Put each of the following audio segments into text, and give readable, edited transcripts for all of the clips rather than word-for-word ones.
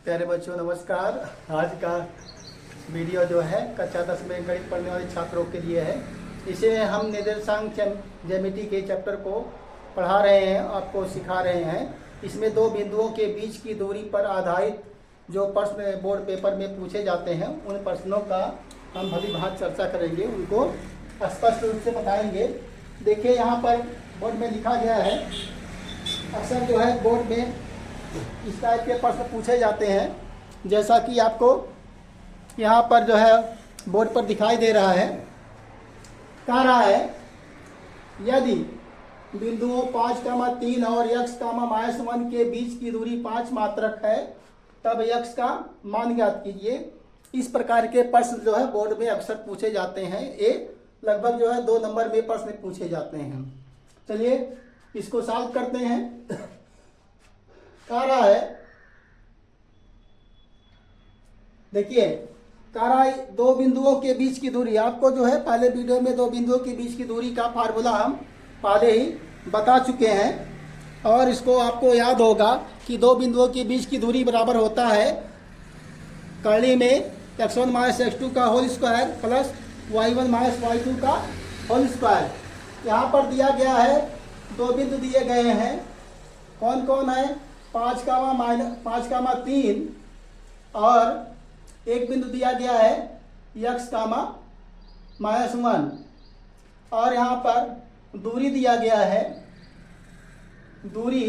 प्यारे बच्चों नमस्कार। आज का वीडियो जो है कक्षा 10 में गणित पढ़ने वाले छात्रों के लिए है। इसे हम निर्देशांक ज्यामिति के चैप्टर को पढ़ा रहे हैं, आपको सिखा रहे हैं। इसमें दो बिंदुओं के बीच की दूरी पर आधारित जो प्रश्न बोर्ड पेपर में पूछे जाते हैं, उन प्रश्नों का हम भली भांति चर्चा करेंगे, उनको स्पष्ट रूप से बताएंगे। देखिए यहाँ पर बोर्ड में लिखा गया है। अक्सर जो है बोर्ड में इस टाइप के प्रश्न पूछे जाते हैं, जैसा कि आपको यहाँ पर जो है बोर्ड पर दिखाई दे रहा है। कह रहा है यदि बिंदुओं 5, 3 और x, -1 के बीच की दूरी 5 मात्रक है, तब x का मान ज्ञात कीजिए। इस प्रकार के प्रश्न जो है बोर्ड में अक्सर पूछे जाते हैं। ये लगभग जो है 2 नंबर में प्रश्न पूछे जाते हैं। चलिए इसको सॉल्व करते हैं। कह रहा है, देखिए कह रहा है दो बिंदुओं के बीच की दूरी। आपको जो है पहले वीडियो में दो बिंदुओं के बीच की दूरी का फार्मूला हम पहले ही बता चुके हैं, और इसको आपको याद होगा कि दो बिंदुओं के बीच की दूरी बराबर होता है कर्ली में x1 - x2 का whole square plus y1 - y2 का होल स्क्वायर। यहाँ पर दिया गया है, दो बिंदु दिए गए हैं। कौन कौन है? 5, 3 और एक बिंदु दिया गया है x, -1, और यहाँ पर दूरी दिया गया है। दूरी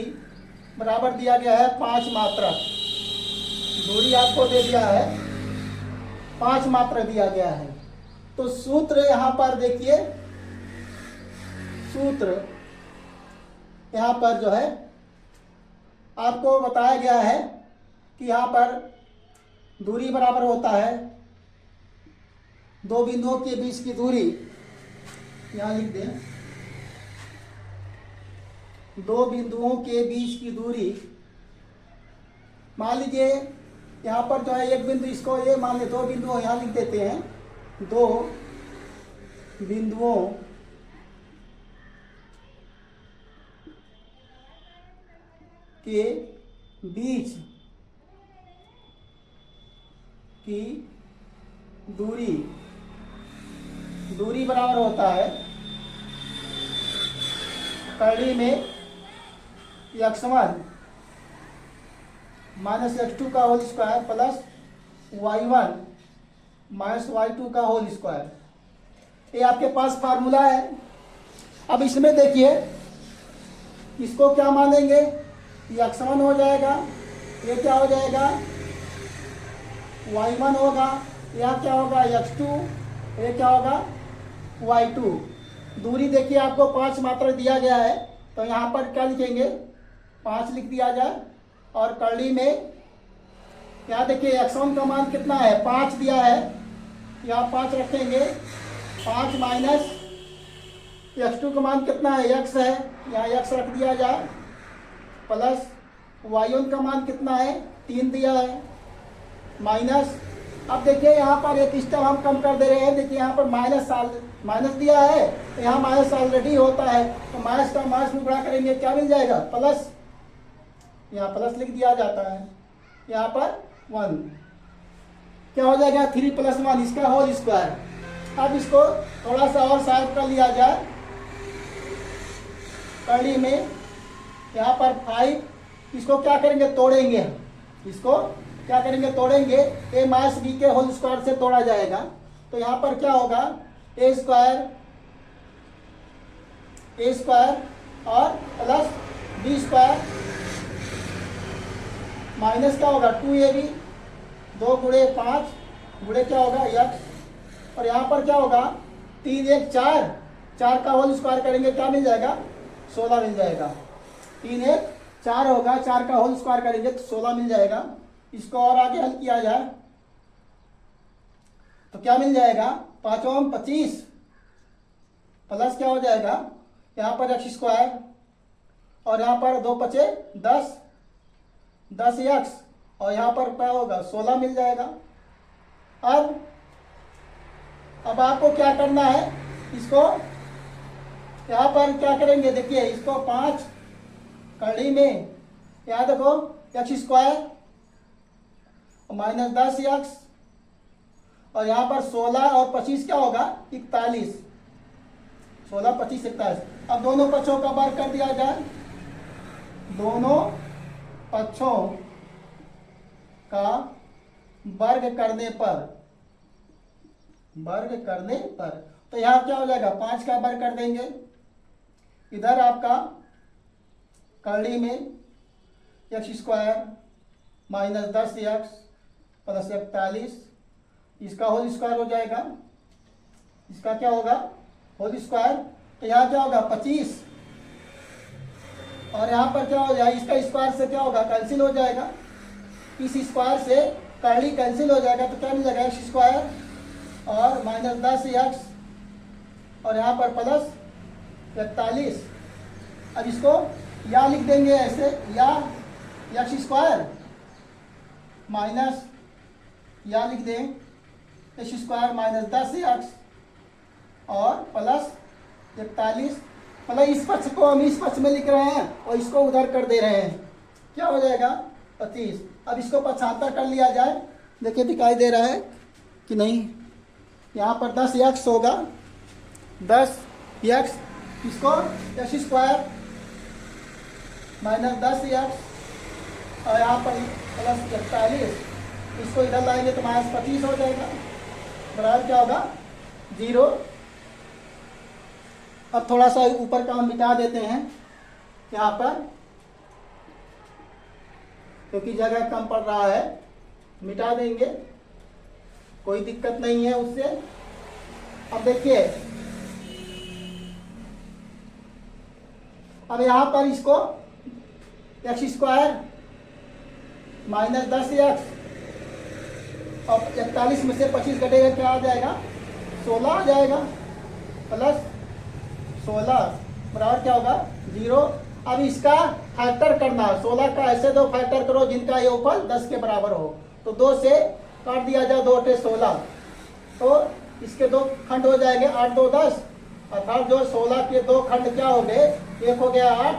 बराबर दिया गया है 5 मात्रक। दूरी आपको दे दिया है 5 मात्रक दिया गया है। तो सूत्र यहाँ पर देखिए, सूत्र यहाँ पर जो है आपको बताया गया है कि यहाँ पर दूरी बराबर होता है, दो बिंदुओं के बीच की दूरी यहाँ लिख दें। दो बिंदुओं के बीच की दूरी, मान लीजिए यहाँ पर जो है एक बिंदु, इसको ये मान लीजिए दो बिंदु यहाँ लिख देते हैं। दो बिंदुओं के बीच की दूरी, दूरी बराबर होता है कर्ली में x1 - x2 का whole square plus y1 - y2 का होल स्क्वायर। ये आपके पास फार्मूला है। अब इसमें देखिए इसको क्या मानेंगे? x1 हो जाएगा, ये क्या हो जाएगा? y1 होगा, यह क्या होगा? x2, ये क्या होगा? y2। दूरी देखिए आपको 5 मात्रक दिया गया है, तो यहाँ पर क्या लिखेंगे? 5 लिख दिया जाए। और कर्ली में यहाँ देखिए x1 का मान कितना है? 5 दिया है, यहाँ 5 रखेंगे। 5 माइनस x2 का मान कितना है? x है, यहाँ x रख दिया जाए, प्लस y1 का मान कितना है? 3 दिया है, माइनस। अब देखिए यहाँ पर एक स्टेप हम कम कर दे रहे हैं। देखिए यहाँ पर माइनस दिया है, तो यहाँ माइनस ऑलरेडी होता है, तो माइनस का माइनस में गुणा करेंगे, क्या मिल जाएगा? प्लस। यहाँ प्लस लिख दिया जाता है, यहाँ पर 1 क्या हो जाएगा? 3 + 1, इसका होल स्क्वायर। अब इसको थोड़ा सा और सॉल्व कर लिया जाए। कर्ली में यहाँ पर 5, इसको क्या करेंगे? तोड़ेंगे। इसको क्या करेंगे? तोड़ेंगे। a - b के होल स्क्वायर से तोड़ा जाएगा, तो यहाँ पर क्या होगा? a स्क्वायर और प्लस b स्क्वायर माइनस क्या होगा? 2ab, 2 गुणे 5 गुणे क्या होगा? x। और यहाँ पर क्या होगा? 3 1 4, 4 का होल स्क्वायर करेंगे, क्या मिल जाएगा? 16 मिल जाएगा। 3 1 4 होगा, 4 का होल स्क्वायर करेंगे तो 16 मिल जाएगा। इसको और आगे हल किया जाए तो क्या मिल जाएगा? 5 और 25 प्लस क्या हो जाएगा? यहाँ पर x स्क्वायर, और यहाँ पर 2 × 5 = 10, 10x, और यहाँ पर क्या होगा? 16 मिल जाएगा। अब आपको क्या करना है? इसको यहाँ पर क्या करेंगे? देखिए इसको 5 कड़ी में यहाँ देखो x स्क्वायर -10x, और यहाँ पर 16 और 25 क्या होगा 41, 16 25 41। अब दोनों पक्षों का वर्ग कर दिया जाए, दोनों पक्षों का वर्ग करने पर तो यहाँ क्या हो जाएगा 5 का वर्ग कर देंगे, इधर आपका करड़ी में x² -10x प्लस 41, इसका होल स्क्वायर हो जाएगा, इसका क्या होगा होल स्क्वायर, तो यहाँ क्या होगा 25, और यहाँ पर क्या हो जाएगा इसका स्क्वायर से क्या होगा कैंसिल हो जाएगा, इस स्क्वायर से करड़ी कैंसिल हो जाएगा, तो क्या मिल जाएगा x² और -10x और यहाँ पर प्लस 41। अब इसको या लिख देंगे ऐसे, या x² माइनस या लिख दें x² -10x और प्लस 41, मतलब इस पक्ष को हम इस पक्ष में लिख रहे हैं और इसको उधर कर दे रहे हैं, क्या हो जाएगा 25। अब इसको 75 कर लिया जाए, देखिए दिखाई दे रहा है कि नहीं, यहाँ पर 10x होगा, 10x, इसको x² -10x और यहाँ पर प्लस 41, इसको इधर लाएंगे तो -25 हो जाएगा, बराबर क्या होगा 0। अब थोड़ा सा ऊपर का हम मिटा देते हैं यहाँ पर, क्योंकि जगह कम पड़ रहा है, मिटा देंगे, कोई दिक्कत नहीं है उससे। अब देखिए, अब यहाँ पर इसको x² -10x और 41 में से 25 घटेगा, क्या आ जाएगा 16 आ जाएगा, प्लस 16 बराबर क्या होगा 0। अब इसका फैक्टर करना, 16 का ऐसे दो फैक्टर करो जिनका योगफल 10 के बराबर हो, तो 2 से काट दिया जाए, 2 × 16, तो इसके दो खंड हो जाएंगे 8 2 10, अर्थात जो 16 के दो खंड क्या हो गए, एक हो गया 8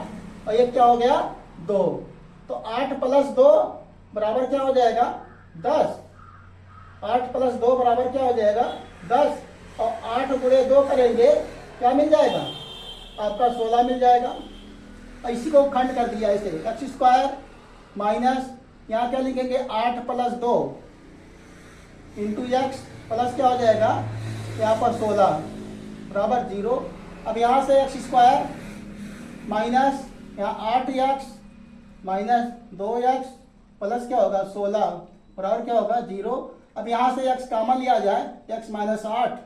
और एक क्या हो गया 2, तो 8 + 2 बराबर क्या हो जाएगा 10, 8 + 2 बराबर क्या हो जाएगा 10, और 8 × 2 करेंगे क्या मिल जाएगा आपका 16 मिल जाएगा। और इसी को खंड कर दिया इसे, x² माइनस यहाँ क्या लिखेंगे 8 + 2 इंटू x प्लस क्या हो जाएगा यहाँ पर 16 बराबर 0। अब यहाँ से x² माइनस यहाँ 8x माइनस 2x प्लस क्या होगा 16 बराबर क्या होगा 0। अब यहाँ से x कॉमन लिया जाए, x -8,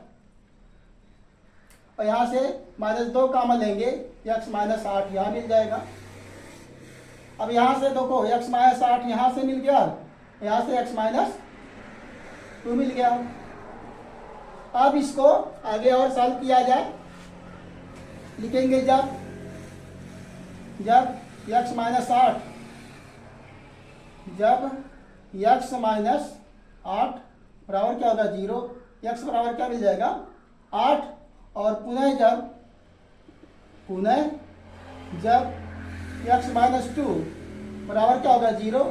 और यहाँ से -2 कॉमन लेंगे, x -8 यहाँ मिल जाएगा। अब यहाँ से देखो x -8 यहाँ से मिल गया, यहाँ से x -2 मिल गया। अब इसको आगे और सॉल्व किया जाए, लिखेंगे जब x -8, जब x -8 बराबर क्या होगा 0, x बराबर क्या मिल जाएगा 8, और पुनः जब x -2 बराबर क्या होगा 0,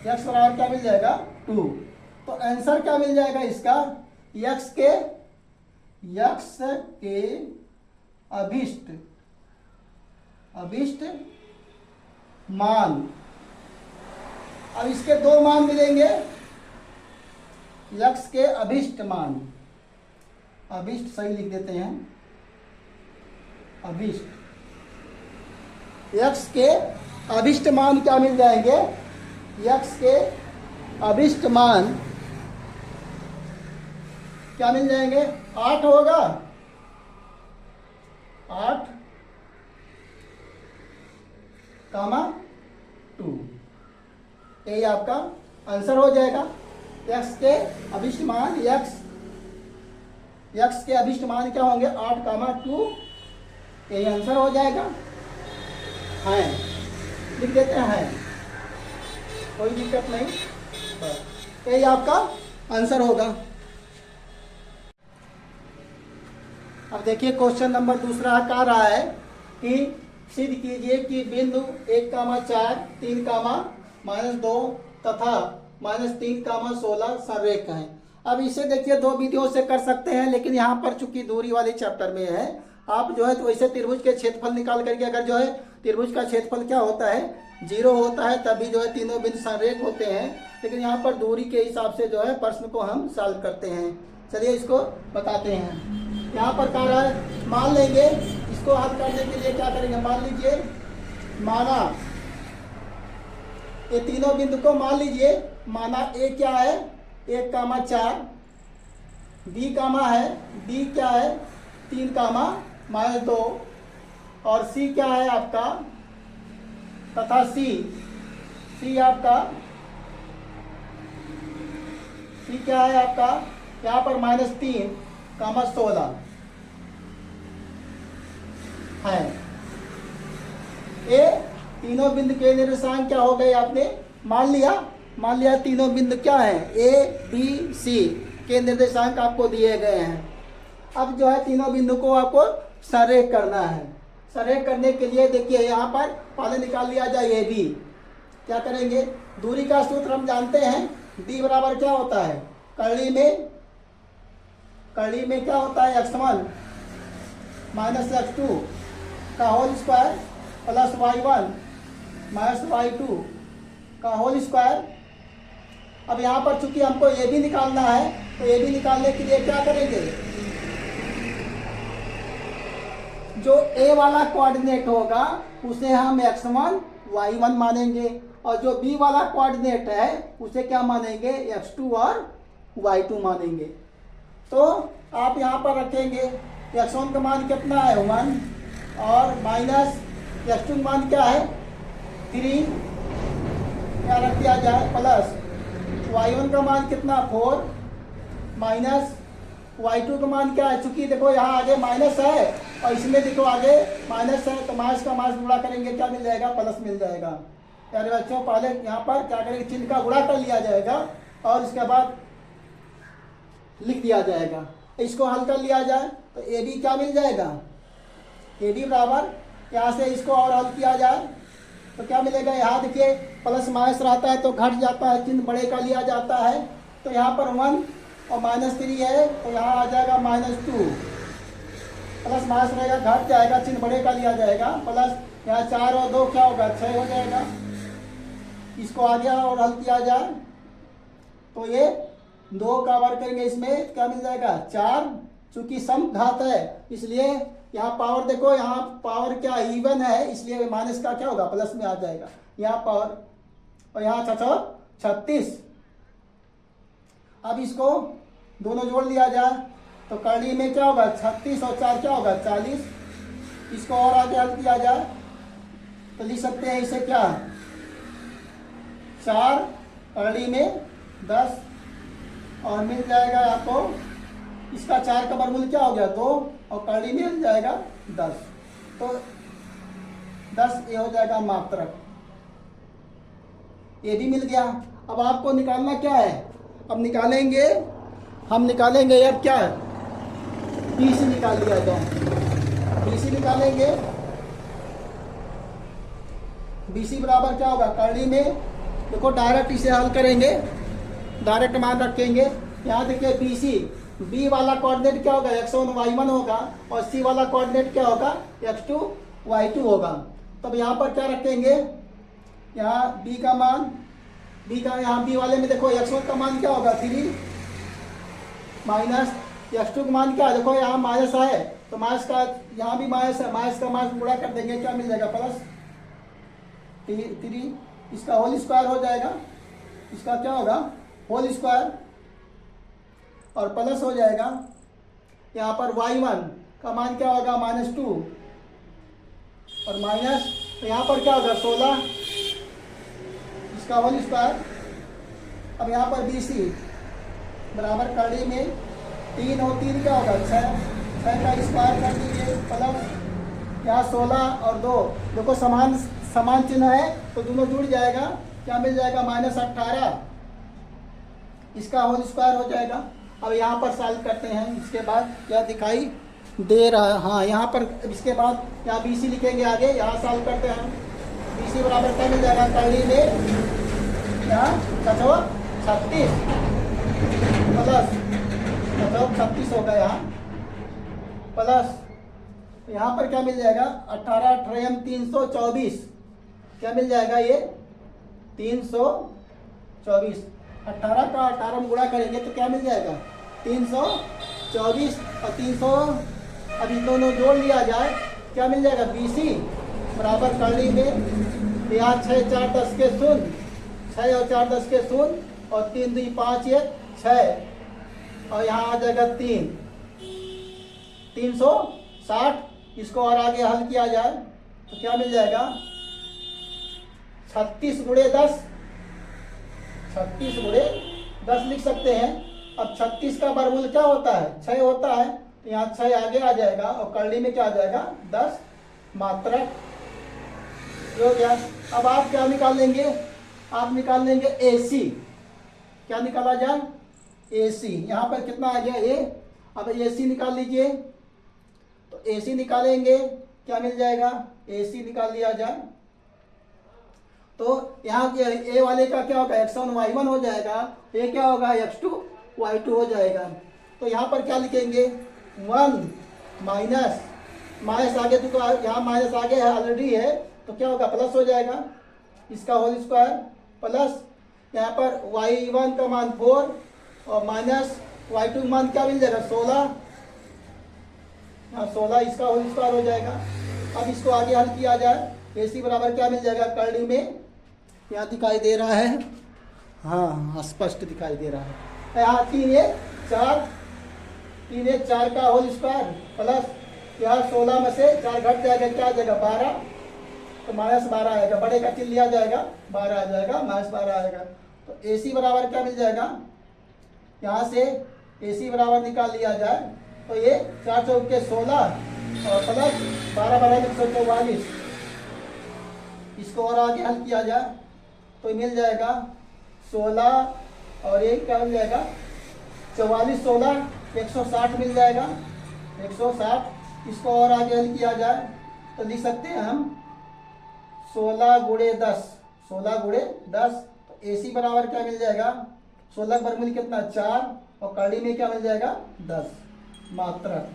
x बराबर क्या मिल जाएगा 2। तो आंसर क्या मिल जाएगा इसका, x के अभिष्ट मान। अब इसके दो मान मिलेंगे, x के अभिष्ट मान, अभिष्ट सही लिख देते हैं, अभिष्ट, x के अभिष्ट मान क्या मिल जाएंगे, x के अभिष्ट मान क्या मिल जाएंगे 8 होगा, 8, 2, ये आपका आंसर हो जाएगा। x के अभिष्ट मान, x के अभिष्ट मान क्या होंगे 8, 2, यही आंसर हो जाएगा। है लिख देते हैं, कोई दिक्कत नहीं, यही आपका आंसर होगा। अब देखिए क्वेश्चन नंबर दूसरा कह रहा है कि सिद्ध कीजिए कि बिंदु 1, 4, 3, -2 तथा -3 कामा 16 संरेख है। अब इसे देखिए दो विधियों से कर सकते हैं, लेकिन यहाँ पर चूंकि दूरी वाले चैप्टर में है, आप जो है तो वैसे त्रिभुज के क्षेत्रफल निकाल करके, अगर जो है त्रिभुज का क्षेत्रफल क्या होता है 0 होता है, तभी जो है तीनों बिंदु संरेख होते हैं। लेकिन यहाँ पर दूरी के हिसाब से जो है प्रश्न को हम सॉल्व करते हैं। चलिए इसको बताते हैं। यहाँ पर कह रहा है, मान लेंगे इसको हल करने के लिए क्या करेंगे, मान लीजिए माना ये तीनों बिंदु को मान लीजिए, माना ए क्या है 1 कामा 4, बी कामा है बी क्या है 3 कामा -2, और सी क्या है आपका, तथा सी आपका सी क्या है आपका यहाँ पर -3 कामा 16 है। ये तीनों बिंदु के निर्देशांक क्या हो गए, आपने मान लिया तीनों बिंदु क्या है ए बी सी के निर्देशांक आपको दिए गए हैं। अब जो है तीनों बिंदु को आपको संरेख करना है। संरेख करने के लिए देखिए यहाँ पर पहले निकाल लिया जाए ए बी। क्या करेंगे, दूरी का सूत्र हम जानते हैं, d बराबर क्या होता है, कड़ी में क्या होता है x1 माइनस x2 का whole square plus y1 minus y2 का होल स्क्वायर। अब यहाँ पर चूंकि हमको ये भी निकालना है, तो ये भी निकालने के लिए क्या करेंगे, जो a वाला कोऑर्डिनेट होगा उसे हम x1 y1 मानेंगे, और जो b वाला कोऑर्डिनेट है उसे क्या मानेंगे, x2 और y2 मानेंगे। तो आप यहाँ पर रखेंगे x1 का मान कितना है 1, और माइनस x2 का मान क्या है 3, क्या रख दिया जाए, प्लस y1 का मान कितना 4, माइनस y2 का मान क्या है, चूंकि देखो यहाँ आगे माइनस है और इसमें देखो आगे माइनस है, तो माइनस का माइनस गुणा करेंगे क्या मिल जाएगा, प्लस मिल जाएगा। यानी बच्चों पहले यहाँ पर क्या करेंगे, चिन्ह का गुणा कर लिया जाएगा और इसके बाद लिख दिया जाएगा। इसको हल कर लिया जाए तो ए बी क्या मिल जाएगा, ए बी बराबर, यहाँ से इसको और हल किया जाए तो क्या मिलेगा, यहाँ देखिए प्लस माइनस रहता है तो घट जाता है, चिन्ह बड़े का लिया जाता है। तो यहाँ पर 1 और -3 है, तो यहाँ आ जाएगा -2, प्लस माइनस रहेगा घट जाएगा, चिन्ह बड़े का लिया जाएगा, प्लस यहाँ 4 और 2 क्या होगा 6 हो जाएगा। इसको आगे और हल किया जाए तो ये 2 का वर्ग करेंगे, इसमें क्या मिल जाएगा 4, चूंकि सम घात है इसलिए यहाँ पावर देखो, यहाँ पावर क्या इवन है इसलिए माइनस का क्या होगा प्लस में आ जाएगा यहाँ पावर, और यहाँ 36। अब इसको दोनों जोड़ लिया जाए तो कड़ी में क्या होगा 36 और 4 क्या होगा 40। इसको और आगे हल किया जाए तो लिख सकते हैं इसे क्या 4 कड़ी में 10, और मिल जाएगा आपको इसका 4 का वर्गमूल क्या हो गया 2, और कड़ी में मिल जाएगा 10, तो 10 ये हो जाएगा मात्रक, ये भी मिल गया। अब आपको निकालना क्या है, अब निकालेंगे हम निकालेंगे अब क्या है BC निकाल लिया जाए, BC निकालेंगे, BC बराबर क्या होगा, कड़ी में देखो डायरेक्ट इसे हल करेंगे, डायरेक्ट मान रखेंगे। यहाँ देखिए BC, B वाला कोऑर्डिनेट क्या होगा x1 y1 होगा, और C वाला कोऑर्डिनेट क्या होगा x2 y2 होगा। तब यहाँ पर क्या रखेंगे, यहाँ B का मान, यहाँ B वाले में देखो x1 का मान क्या होगा 3, माइनस x2 का मान क्या है, देखो यहाँ माइनस है तो माइनस का यहाँ भी माइनस है, माइनस का माइनस गुणा कर देंगे क्या मिल जाएगा प्लस 3, इसका होल स्क्वायर हो जाएगा, इसका क्या होगा होल स्क्वायर, और प्लस हो जाएगा यहाँ पर y1 का मान क्या होगा -2, और माइनस तो यहाँ पर क्या होगा 16, इसका होल स्क्वायर। अब यहाँ पर BC बराबर कड़ी में 3 और 3 क्या होगा 6 का स्क्वायर कर दीजिए, प्लस यहाँ 16 और 2 देखो समान चिन्ह है तो दोनों जुड़ जाएगा, क्या मिल जाएगा -18, इसका होल स्क्वायर हो जाएगा। अब यहाँ पर सॉल्व करते हैं, इसके बाद क्या दिखाई दे रहा है, हाँ यहाँ पर इसके बाद यहाँ BC लिखेंगे आगे, यहाँ सॉल्व करते हैं। BC बराबर क्या मिल जाएगा कड़ी में यहाँ 36 प्लस, मतलब 36 होगा यहाँ, प्लस यहाँ पर क्या मिल जाएगा 18 18 324, क्या मिल जाएगा ये 324। 18 का 18 में गुणा करेंगे तो क्या मिल जाएगा 324, और 300 अभी दोनों जोड़ लिया जाए क्या मिल जाएगा 20 बराबर करली में यहाँ 6 4 10 के शून्य, 6 और 4 10 के शून्य, और 3 2 5 1 6, और यहाँ आ जाएगा 360। इसको और आगे हल किया जाए तो क्या मिल जाएगा 36 गुणे 10, 36 गुणे 10 लिख सकते हैं। अब 36 का वर्गमूल क्या होता है 6 होता है, तो यहाँ 6 आगे आ जाएगा और करली में क्या आ जाएगा 10 मात्रक हो गया। अब आप क्या निकाल लेंगे, आप निकाल लेंगे AC, क्या निकाला जाए AC, यहाँ पर कितना आ गया A, अब AC निकाल लीजिए, तो AC निकालेंगे क्या मिल जाएगा AC निकाल लिया जाए तो यहाँ A वाले का क्या होगा x1 y1 हो जाएगा, ये क्या होगा x2 y2 हो जाएगा। तो यहाँ पर क्या लिखेंगे 1 माइनस माइनस आगे तो यहाँ माइनस आगे है ऑलरेडी है, तो क्या होगा प्लस हो जाएगा इसका होल स्क्वायर, प्लस यहाँ पर y1 का मान 4 और माइनस y2 का मान क्या मिल जाएगा 16, यहाँ 16 इसका होल स्क्वायर हो जाएगा। अब इसको आगे हल किया जाए, AC बराबर क्या मिल जाएगा करली में यहाँ दिखाई दे रहा है, हाँ स्पष्ट दिखाई दे रहा है, यहाँ 3 1 4, 3 1 4 का होल स्क्वायर, प्लस यहाँ 16 में से 4 घट जाएगा क्या आ जाएगा 12, तो माइनस 12 आएगा, बड़े का चिन्ह लिया जाएगा 12 आ जाएगा, माइनस 12 आएगा। तो AC बराबर क्या मिल जाएगा, यहाँ से AC बराबर निकाल लिया जाए तो ये 4 चौके 16 और प्लस 12 12 144, इसको और आगे हल किया जाए तो मिल जाएगा 16 और ये क्या मिल जाएगा 44 16 160 मिल जाएगा 160। इसको और आगे हल किया जाए तो लिख सकते हैं हम 16 गुणे 10, 16 गुणे 10, तो AC बराबर क्या मिल जाएगा 16 वर्गमूल कितना 4 और करली में क्या मिल जाएगा 10 मात्रक।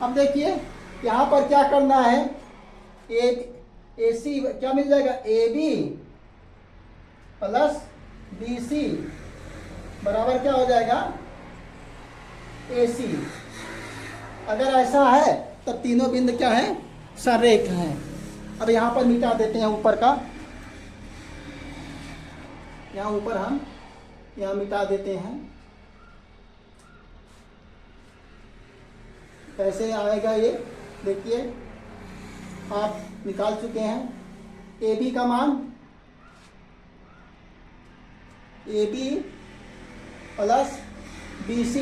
अब देखिए यहाँ पर क्या करना है, AC क्या मिल जाएगा AB प्लस BC बराबर क्या हो जाएगा AC। अगर ऐसा है तो तीनों बिंदु क्या है संरेख हैं। अब यहाँ पर मिटा देते हैं ऊपर का, यहाँ ऊपर हम यहाँ मिटा देते हैं, कैसे आएगा ये देखिए, आप निकाल चुके हैं AB का मान AB plus BC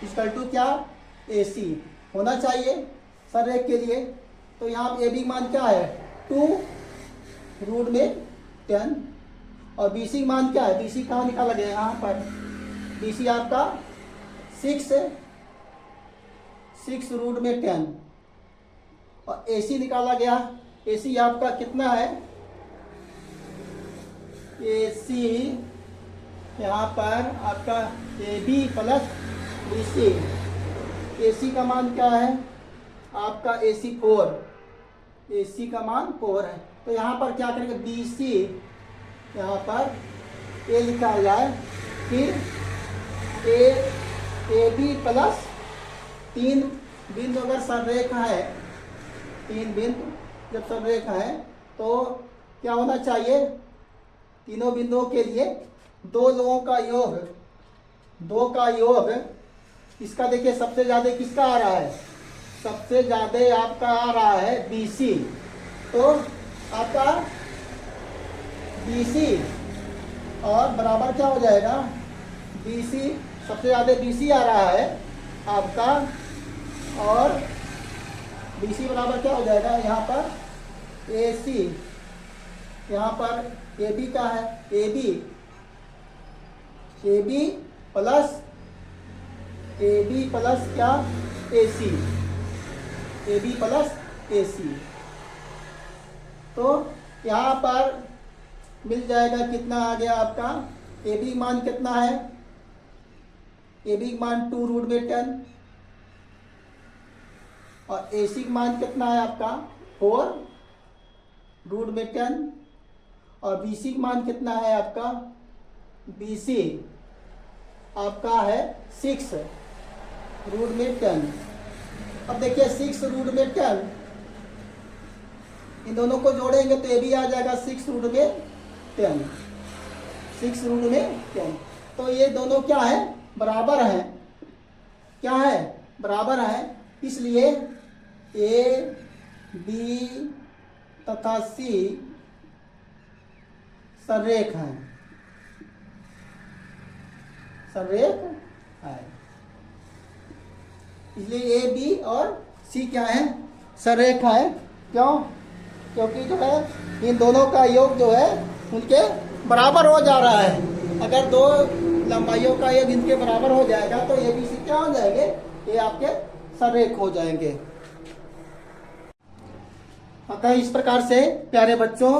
equal to क्या AC होना चाहिए संरेख के लिए। तो यहाँ AB का मान क्या है 2 रूट में 10 और BC का मान क्या है, BC कहाँ निकाला गया यहाँ पर, BC आपका 6 रूट में 10 और AC निकाला गया, AC आपका कितना है AC यहाँ पर आपका AB प्लस BC, AC का मान क्या है आपका AC 4, AC का मान 4 है। तो यहाँ पर क्या करेंगे BC यहाँ पर A लिखा जाए, फिर AB प्लस 3 बिंदु अगर संरेखा है, 3 बिंदु जब संरेखा है तो क्या होना चाहिए, तीनों बिंदुओं के लिए 2 लोगों का योग, 2 का योग, इसका देखिए सबसे ज़्यादा किसका आ रहा है, सबसे ज़्यादा आपका आ रहा है BC, तो आपका BC और बराबर क्या हो जाएगा BC, सबसे ज़्यादा BC आ रहा है आपका, और BC बराबर क्या हो जाएगा यहाँ पर AC, यहाँ पर AB का है AB प्लस क्या AC, AB प्लस AC। तो यहाँ पर मिल जाएगा। कितना आ गया आपका, ए बी मान कितना है, ए बी मान 2 रूट में 10 और ए सी मान कितना है आपका 4 रूट में 10 और बी सी मान कितना है आपका, बी सी आपका है 6 रूट में 10। अब देखिए 6 रूट में 10, इन दोनों को जोड़ेंगे तो ये भी आ जाएगा 6 रूट में 10, 6 रूट में 10। तो ये दोनों क्या है, बराबर हैं। क्या है, बराबर है। इसलिए ए बी तथा सी सरेख हैं, सरेख है। इसलिए ए बी और सी क्या है, सरेखा है। क्यों, क्योंकि जो है इन दोनों का योग जो है उनके बराबर हो जा रहा है। अगर दो लंबाइयों का योग इनके बराबर हो जाएगा तो ए बी सी क्या हो जाएंगे, ये आपके सरेख हो जाएंगे। अतः इस प्रकार से प्यारे बच्चों,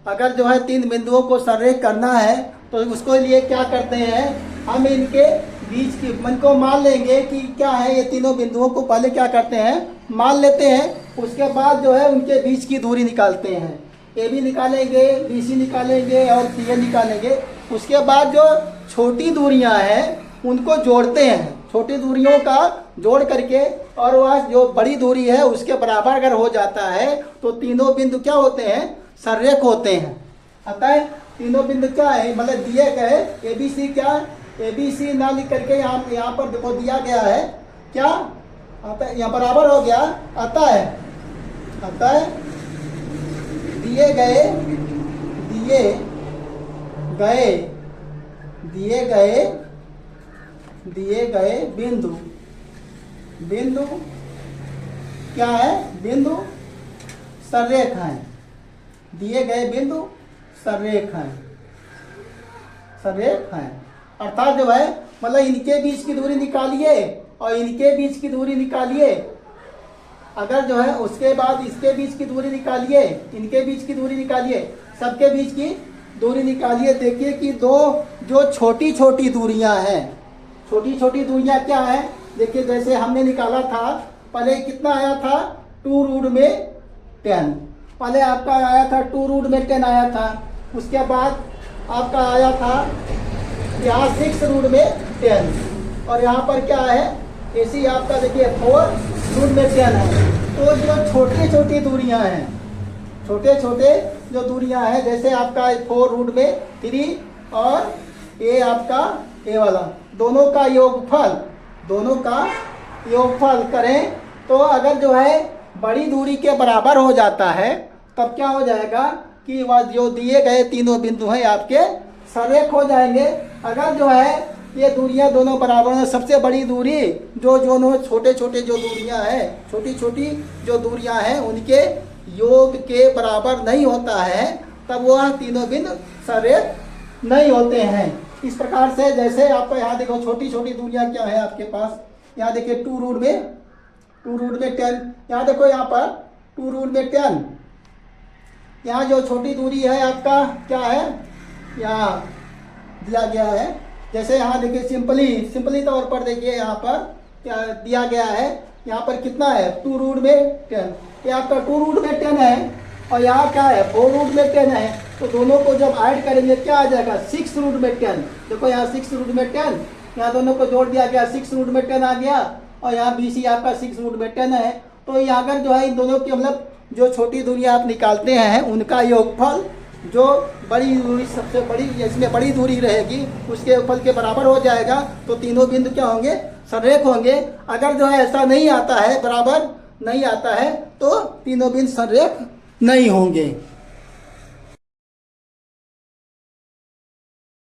अगर जो है 3 बिंदुओं को सरेख करना है तो उसको लिए क्या करते हैं, हम इनके बीच की मन को मान लेंगे कि क्या है, ये तीनों बिंदुओं को पहले क्या करते हैं, मान लेते हैं। उसके बाद जो है उनके बीच की दूरी निकालते हैं। ए बी निकालेंगे, बी सी निकालेंगे और सी ए निकालेंगे। उसके बाद जो छोटी दूरियां हैं उनको जोड़ते हैं, छोटी दूरियों का जोड़ करके, और वह जो बड़ी दूरी है उसके बराबर अगर हो जाता है तो तीनों बिंदु क्या होते हैं, सरेख होते हैं। अतः तीनों बिंदु क्या है, मतलब दिए गए ए बी सी, क्या ए बी सी ना लिख करके यहाँ पर देखो दिया गया है क्या, अतः यहाँ बराबर हो गया। अतः दिए गए बिंदु क्या है, बिंदु सरेख हैं। दिए गए बिंदु सरेख हैं, सरेख हैं। अर्थात जो है मतलब इनके बीच की दूरी निकालिए और इनके बीच की दूरी निकालिए, अगर जो है उसके बाद इसके बीच की दूरी निकालिए, इनके बीच की दूरी निकालिए, सबके बीच की दूरी निकालिए। देखिए कि दो जो छोटी छोटी दूरियां हैं, छोटी छोटी दूरियां क्या है, देखिए जैसे हमने निकाला था, पहले कितना आया था 2 रूट में 10, पहले आपका आया था 2 रूट में 10 आया था। उसके बाद आपका आया था यहाँ 6 रूट में 10 और यहाँ पर क्या है, ऐसी आपका देखिए 4 रूट में 10 है। तो जो छोटी छोटी दूरियां हैं, छोटे छोटे जो दूरियां हैं, जैसे आपका 4 रूट में 3 और ये आपका ये वाला, दोनों का योगफल करें तो अगर जो है बड़ी दूरी के बराबर हो जाता है तब क्या हो जाएगा कि वह जो दिए गए तीनों बिंदु हैं आपके सरेख हो जाएंगे। अगर जो है ये दूरियां दोनों बराबर हैं, सबसे बड़ी दूरी जो दोनों छोटे छोटे जो दूरियां हैं, छोटी छोटी जो दूरियां हैं उनके योग के बराबर नहीं होता है, तब वह तीनों बिंदु सरेख नहीं होते हैं। इस प्रकार से जैसे आपको यहाँ देखो छोटी छोटी दूरियां क्या है आपके पास, यहाँ देखिए 2 रूट में 10, यहाँ देखो यहाँ पर 2 रूट में 10, यहाँ जो छोटी दूरी है आपका क्या है, यहाँ दिया गया है। जैसे यहाँ देखिए सिंपली तौर पर देखिए यहाँ पर क्या दिया गया है, यहाँ पर कितना है 2 रूट में 10, ये आपका 2 रूट में 10 है और यहाँ क्या है 4 रूट में 10 है। तो दोनों को जब ऐड करेंगे क्या आ जाएगा 6 रूट में 10। देखो यहाँ 6 रूट में 10, यहाँ दोनों को जोड़ दिया गया 6 रूट में 10 आ गया और यहाँ बी सी आपका 6 रूट में 10 है। तो यहाँ अगर जो है इन दोनों की मतलब जो छोटी दूरी आप निकालते हैं उनका योगफल जो बड़ी दूरी सबसे बड़ी इसमें बड़ी दूरी रहेगी उसके योगफल के बराबर हो जाएगा। तो तीनों बिंदु क्या होंगे, सरेख होंगे। अगर जो है ऐसा नहीं आता है, बराबर नहीं आता है, तो तीनों बिंदु सरेख नहीं होंगे।